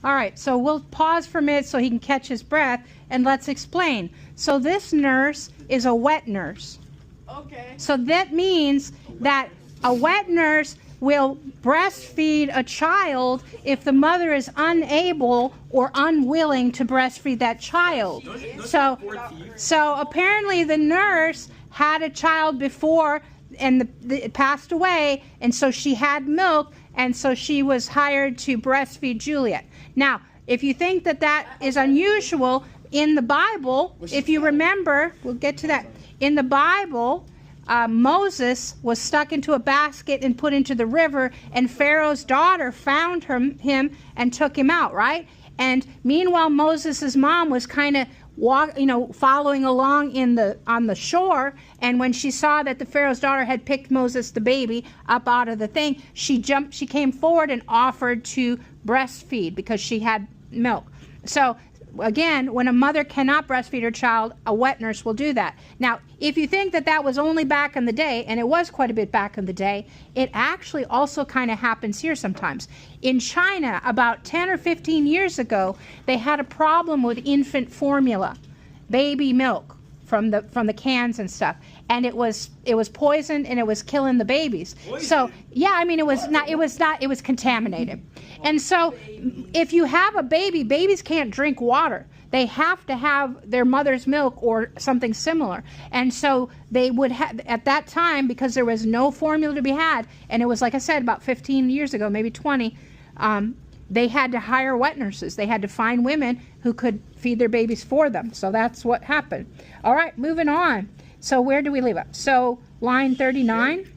All right, so we'll pause for a minute so he can catch his breath, and let's explain. So this nurse is a wet nurse. Okay. So that means that a wet nurse will breastfeed a child if the mother is unable or unwilling to breastfeed that child. So apparently the nurse had a child before and it passed away, and so she had milk, and so she was hired to breastfeed Juliet. Now, if you think that that is unusual, in the Bible, if you remember, we'll get to that. In the Bible, Moses was stuck into a basket and put into the river, and Pharaoh's daughter found him and took him out, right? And meanwhile, Moses' mom was kind of following along on the shore, and when she saw that the Pharaoh's daughter had picked Moses, the baby, up out of the thing, she came forward and offered to breastfeed because she had milk. So again, when a mother cannot breastfeed her child, a wet nurse will do that. Now, if you think that that was only back in the day, and it was quite a bit back in the day, it actually also kind of happens here sometimes. In China, about 10 or 15 years ago, they had a problem with infant formula, baby milk from the cans and stuff, and it was poisoned and it was killing the babies. So yeah, I mean, it was contaminated. And so if you have a baby, babies can't drink water. They have to have their mother's milk or something similar. And so they would have, at that time, because there was no formula to be had, and it was, like I said, about 15 years ago, maybe 20, they had to hire wet nurses. They had to find women who could feed their babies for them. So that's what happened. All right, moving on. So where do we leave it? So line 39.